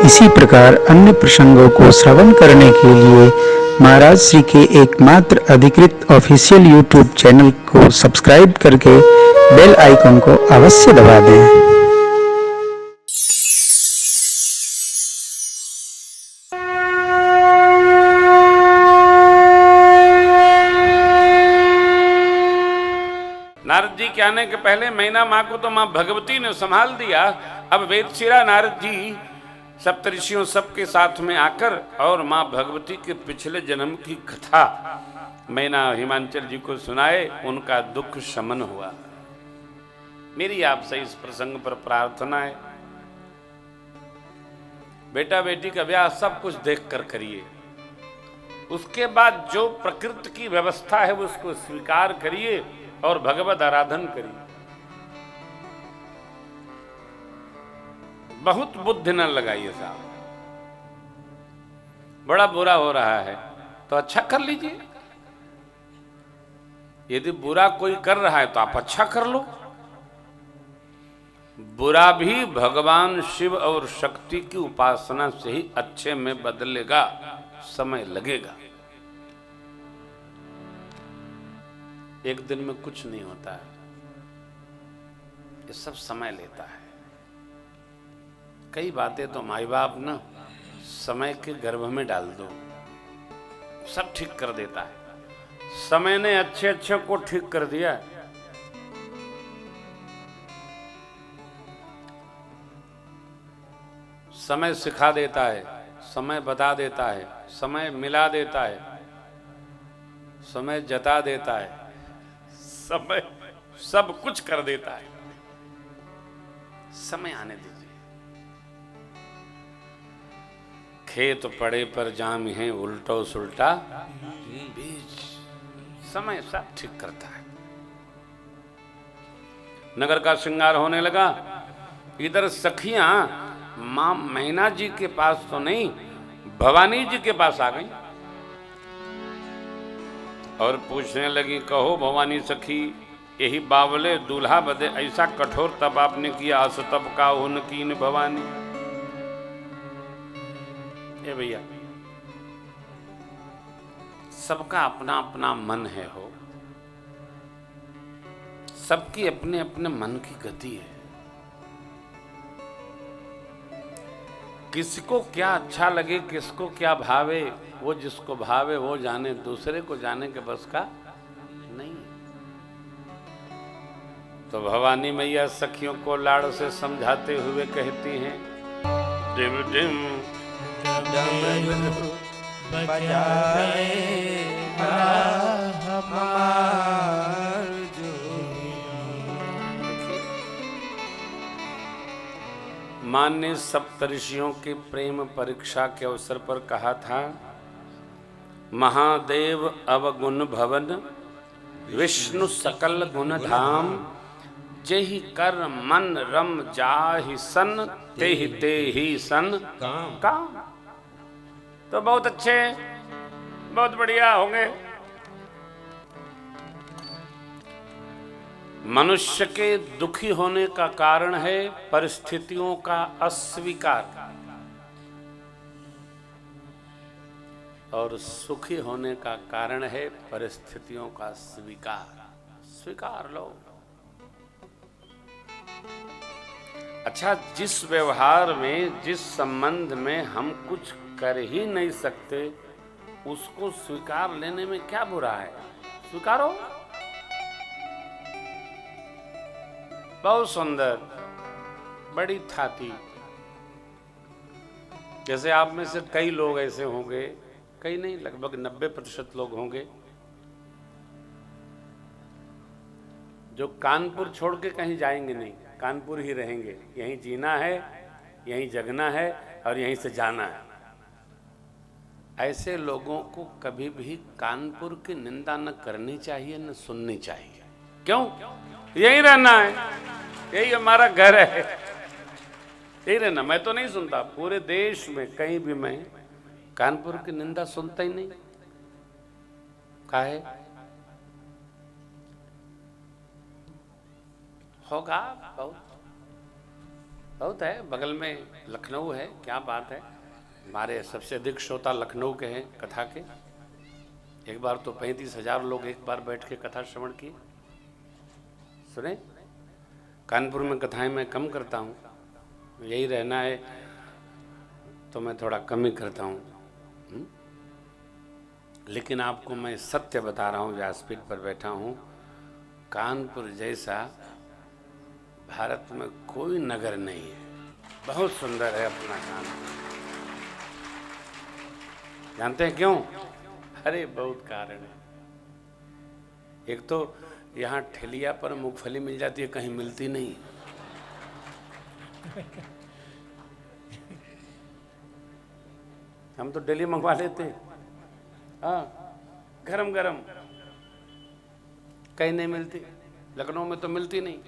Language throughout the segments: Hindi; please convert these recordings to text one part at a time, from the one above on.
इसी प्रकार अन्य प्रसंगों को श्रवण करने के लिए महाराज श्री के एकमात्र अधिकृत ऑफिशियल यूट्यूब चैनल को सब्सक्राइब करके बेल आइकन को अवश्य दबा दें। नारद जी के आने के पहले मैना माँ को तो माँ भगवती ने संभाल दिया। अब वेदशिरा नारद जी सप्तऋषियों सबके साथ में आकर और माँ भगवती के पिछले जन्म की कथा मैना हिमांचल जी को सुनाए, उनका दुख शमन हुआ। मेरी आपसे इस प्रसंग पर प्रार्थना है, बेटा बेटी का ब्याह सब कुछ देख कर करिए, उसके बाद जो प्रकृति की व्यवस्था है उसको स्वीकार करिए और भगवत आराधन करिए। बहुत बुद्धि न लगाइए साहब, बड़ा बुरा हो रहा है तो अच्छा कर लीजिए। यदि बुरा कोई कर रहा है तो आप अच्छा कर लो। बुरा भी भगवान शिव और शक्ति की उपासना से ही अच्छे में बदलेगा, समय लगेगा। एक दिन में कुछ नहीं होता है, ये सब समय लेता है। कई बातें तो माई बाप ना समय के गर्भ में डाल दो, सब ठीक कर देता है। समय ने अच्छे अच्छे को ठीक कर दिया। समय सिखा देता है, समय बता देता है, समय मिला देता है, समय जता देता है, समय सब कुछ कर देता है। समय आने दीजिए। खेत पड़े पर जाम है उल्टो सुल्टा बीज, समय सब ठीक करता है। नगर का श्रृंगार होने लगा। इधर सखियां मां मैना जी के पास तो नहीं, भवानी जी के पास आ गई और पूछने लगी, कहो भवानी सखी, यही बावले दूल्हा बदे ऐसा कठोर तब आपने किया, अस तब का हुन कीन भवानी। ए भैया, सबका अपना अपना मन है हो, सबकी अपने अपने मन की गति है। किसको क्या अच्छा लगे, किसको क्या भावे, वो जिसको भावे वो जाने, दूसरे को जाने के बस का नहीं। तो भवानी मैया सखियों को लाड़ से समझाते हुए कहती हैं, डिम डिम डमरू बजाए हमार मां ने सप्तऋषियों के प्रेम परीक्षा के अवसर पर कहा था, महादेव अवगुण भवन विष्णु सकल गुण धाम, जेहि कर मन रम जाहि सन तेहि तेहि सन काम। तो बहुत अच्छे, बहुत बढ़िया होंगे। मनुष्य के दुखी होने का कारण है परिस्थितियों का अस्वीकार, और सुखी होने का कारण है परिस्थितियों का स्वीकार। स्वीकार लो। अच्छा, जिस व्यवहार में, जिस संबंध में हम कुछ कर ही नहीं सकते, उसको स्वीकार लेने में क्या बुरा है? स्वीकारो। बहुत सुंदर, बड़ी थाती। जैसे आप में से कई लोग ऐसे होंगे, कई नहीं, लगभग 90% लोग होंगे जो कानपुर छोड़ के कहीं जाएंगे नहीं, कानपुर ही रहेंगे। यहीं जीना है, यहीं जगना है और यहीं से जाना है। ऐसे लोगों को कभी भी कानपुर की निंदा न करनी चाहिए, न सुननी चाहिए। क्यों? यहीं रहना है, यही हमारा घर है, यही रहना। मैं तो नहीं सुनता, पूरे देश में कहीं भी मैं कानपुर की निंदा सुनता ही नहीं। काहे? होगा बहुत। बहुत है, बगल में लखनऊ है, क्या बात है। हमारे सबसे अधिक श्रोता लखनऊ के हैं कथा के। एक बार तो 35,000 लोग एक बार बैठ के कथा श्रवण किए। सुने, कानपुर में कथाएं मैं कम करता हूँ, यही रहना है तो मैं थोड़ा कम ही करता हूँ। लेकिन आपको मैं सत्य बता रहा हूँ, व्यासपीठ पर बैठा हूँ, कानपुर जैसा भारत में कोई नगर नहीं है। बहुत सुंदर है अपना कानपुर। जानते हैं क्यों? अरे बहुत कारण है। एक तो यहाँ ठेलिया पर मूंगफली मिल जाती है, कहीं मिलती नहीं। हम तो डेली मंगवा लेते, हाँ, गरम गरम, कहीं नहीं मिलती। लखनऊ में तो मिलती नहीं,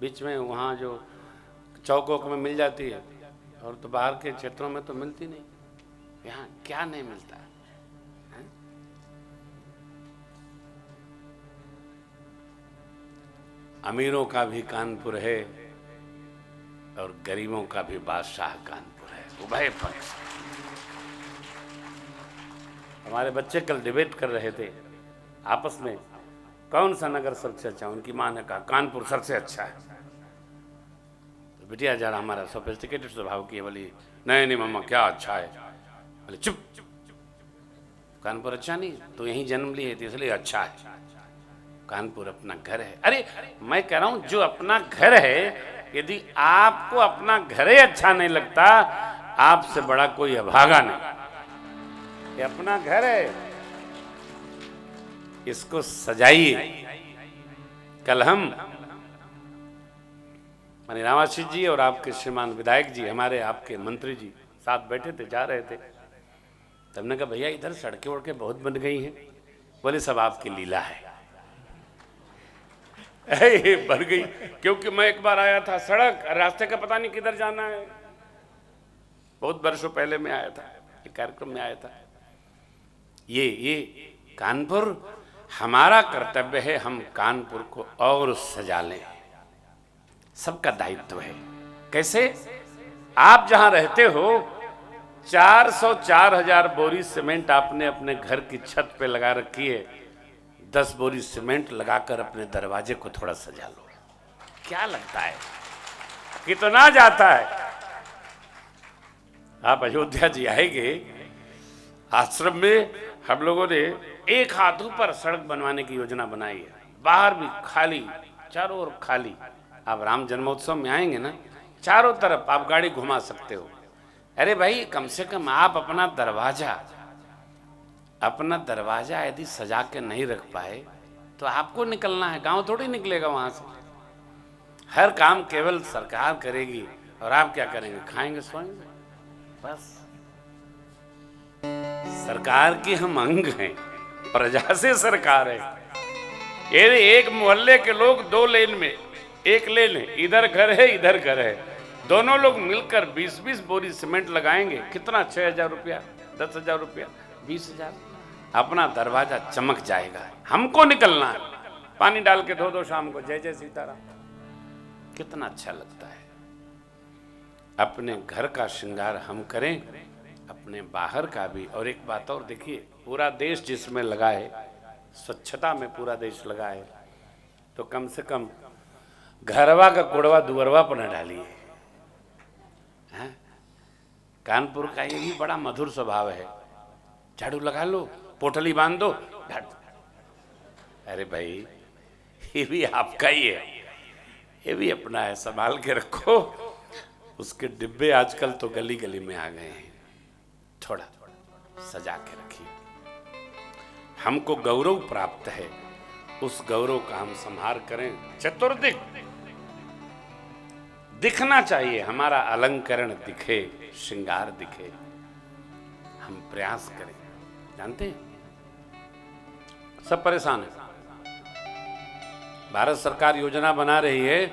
बीच में वहाँ जो चौकों में मिल जाती है, और तो बाहर के क्षेत्रों में तो मिलती नहीं। यहाँ क्या नहीं मिलता है? अमीरों का भी कानपुर है और गरीबों का भी बादशाह कानपुर है, उभय पक्ष। हमारे बच्चे कल डिबेट कर रहे थे आपस में, कौन सा नगर सबसे अच्छा। उनकी मां ने कहा कानपुर सबसे अच्छा है। तो बिटिया जरा हमारा सोफिस्टिकेटेड स्वभाव की है, बोली नहीं नहीं मम्मा क्या अच्छा है। बोले चुप, कानपुर अच्छा नहीं, तो यहीं जन्म लिए थे इसलिए अच्छा है। कानपुर अपना घर है। अरे मैं कह रहा हूं जो अपना घर है, यदि आपको अपना घर ही अच्छा नहीं लगता, आपसे बड़ा कोई अभागा नहीं। ये अपना घर है, इसको सजाइए। कल हम माननीय रामाशीष जी और आपके श्रीमान विधायक जी, हमारे आपके मंत्री जी साथ बैठे थे, जा रहे थे। तब हमने कहा भैया इधर सड़कें वड़कें बहुत बन गई हैं। बोले सब आपकी लीला है। बन गई क्योंकि मैं एक बार आया था, सड़क रास्ते का पता नहीं किधर जाना है। बहुत वर्षों पहले मैं आया था, एक कार्यक्रम में आया था। ये कानपुर हमारा कर्तव्य है, हम कानपुर को और सजा लें। सबका दायित्व है। कैसे? आप जहां रहते हो 404,000 बोरी सीमेंट आपने अपने घर की छत पे लगा रखी है। 10 बोरी सीमेंट लगाकर अपने दरवाजे को थोड़ा सजा लो। क्या लगता है कितना जाता है? आप अयोध्या जी आएंगे, आश्रम में हम लोगों ने एक हाथों पर सड़क बनवाने की योजना बनाई है। बाहर भी खाली, चारों ओर खाली। आप राम जन्मोत्सव में आएंगे ना, चारों तरफ आप गाड़ी घुमा सकते हो। अरे भाई कम से कम आप अपना दरवाजा यदि सजा के नहीं रख पाए तो आपको निकलना है, गांव थोड़ी निकलेगा वहां से। हर काम केवल सरकार करेगी और आप क्या करेंगे? खाएंगे सोएंगे बस। सरकार की हम अंग हैं, प्रजा से सरकार है। यदि एक मोहल्ले के लोग 2 लेन में, एक लेन है, इधर घर है इधर घर है, दोनों लोग मिलकर 20-20 बोरी सीमेंट लगाएंगे, कितना? 6,000 रुपया, 10,000 रुपया, 20,000। अपना दरवाजा चमक जाएगा। हमको निकलना है, पानी डाल के धो दो शाम को, जय जय सीताराम। कितना अच्छा लगता है। अपने घर का श्रृंगार हम करें, अपने बाहर का भी। और एक बात और देखिए, पूरा देश जिसमें लगा है, स्वच्छता में पूरा देश लगा है, तो कम से कम घरवा का कुड़वा दुअरवा पर न डालिए। कानपुर का ये भी बड़ा मधुर स्वभाव है। झाड़ू लगा लो, पोटली बांध दो, अरे भाई ये भी आपका ही है, ये भी अपना है, संभाल के रखो। उसके डिब्बे आजकल तो गली गली में आ गए हैं, थोड़ा सजा के रखिए। हमको गौरव प्राप्त है, उस गौरव का हम संहार करें। चतुर्दिक दिखना चाहिए, हमारा अलंकरण दिखे, श्रृंगार दिखे, हम प्रयास करें। जानते हैं सब परेशान है। भारत सरकार योजना बना रही है,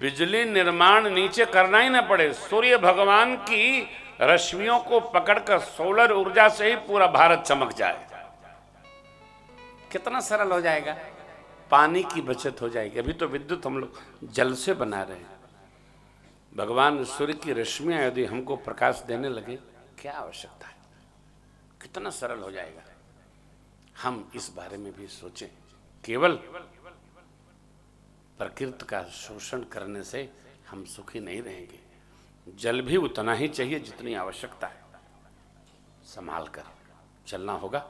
बिजली निर्माण नीचे करना ही ना पड़े, सूर्य भगवान की रश्मियों को पकड़कर सोलर ऊर्जा से ही पूरा भारत चमक जाए। कितना सरल हो जाएगा, पानी की बचत हो जाएगी। अभी तो विद्युत हम लोग जल से बना रहे हैं, भगवान सूर्य की रश्मियां यदि हमको प्रकाश देने लगे, क्या आवश्यकता है, कितना सरल हो जाएगा। हम इस बारे में भी सोचें। केवल प्रकृति का शोषण करने से हम सुखी नहीं रहेंगे। जल भी उतना ही चाहिए जितनी आवश्यकता है। संभाल कर चलना होगा,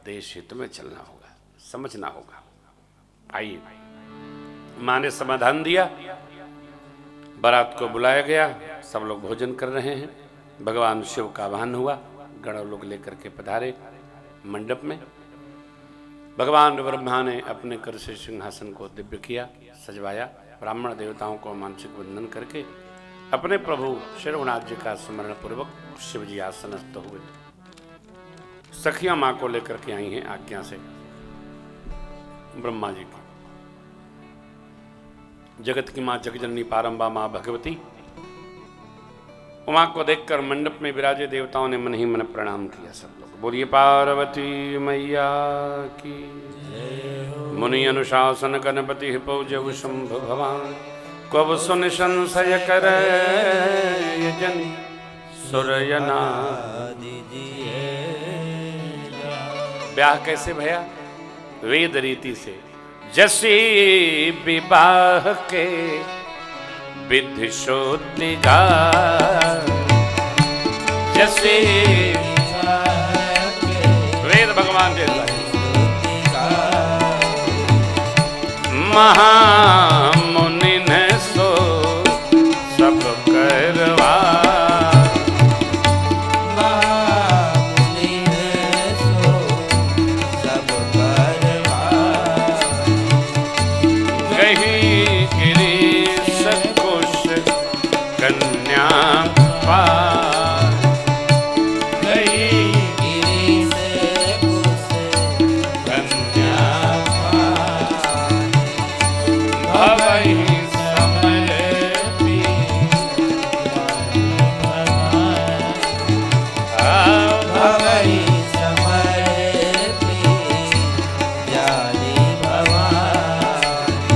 देश हित में चलना होगा, समझना होगा। आइए, मां ने समाधान दिया, बारात को बुलाया गया, सब लोग भोजन कर रहे हैं। भगवान शिव का आह्वान हुआ, गण लोग लेकर के पधारे मंडप में। भगवान ब्रह्मा ने अपने कर से सिंहासन को दिव्य किया, सजवाया। ब्राह्मण देवताओं को मानसिक वंदन करके अपने प्रभु श्रवणाथ जी का स्मरण पूर्वक शिव जी आसनस्थ हुए। सखियां मां को लेकर के आई हैं आज्ञा से ब्रह्मा जी की। जगत की मां जगजननी पारंबा मां भगवती उमा को देखकर मंडप में विराजे देवताओं ने मन ही मन प्रणाम किया। सब लोग बोलिए पार्वती मैया की। मुनि अनुशासन गणपति पौजव शंभु भवान, कब सुन संशय कर जन सुरयना। ब्याह कैसे भया? वेद रीति से, जैसे विवाह के विधि शोधिगा, जैसे वेद भगवान जैसा महामुनि ने सो सब करवा, महामुनि ने सो सब करवा, कही गिरीश कुश कन्या पार, गई गिरीश कुश कन्या पार, भवहि समर्पी भवहि समर्पी जानी भवानी।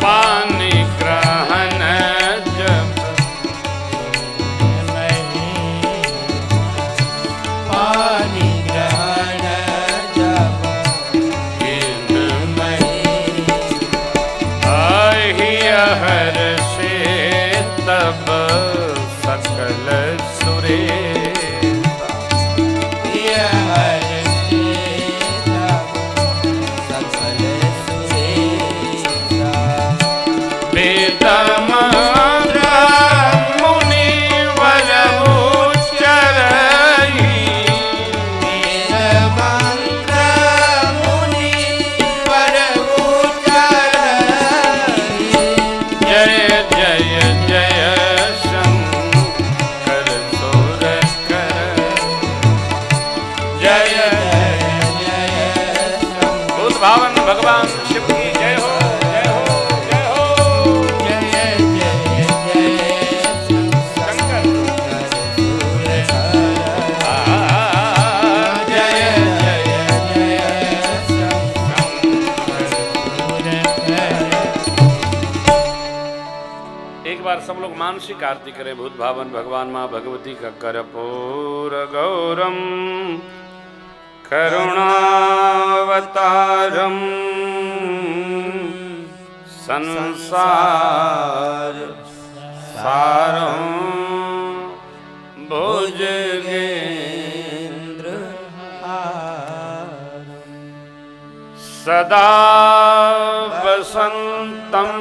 पानी ग्रहण जब पानी ग्रहण जब हर से तब सकल सुरे, हर से तब सकल सुरेशा। वेद मंत्र मुनि वर उच्चरई, वेद मंत्र मुनि वर उच्चरई, जय जय जय शंकर सुर कर, जय भूत भावन भगवान शिव की जय हो, जय हो, जय हो। शंकर एक बार सब लोग मानसिक आरती करें। भूत भावन भगवान माँ भगवती का कर्पूर गौरम करुणावतारम संसार सारम भुजगेंद्र सदा वसंतम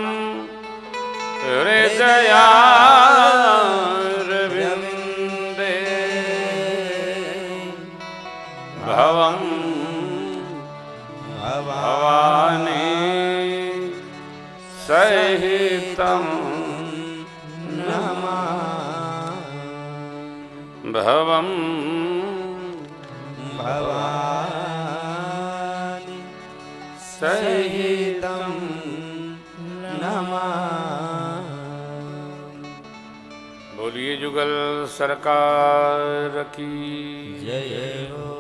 हृदयारविंदे भवं भवानी सहितं भवं भवानी सहितं नमामि। बोलिए जुगल सरकार की जय हो।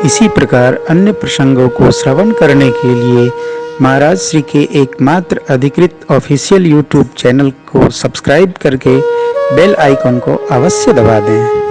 इसी प्रकार अन्य प्रसंगों को श्रवण करने के लिए महाराज श्री के एकमात्र अधिकृत ऑफिशियल यूट्यूब चैनल को सब्सक्राइब करके बेल आइकन को अवश्य दबा दें।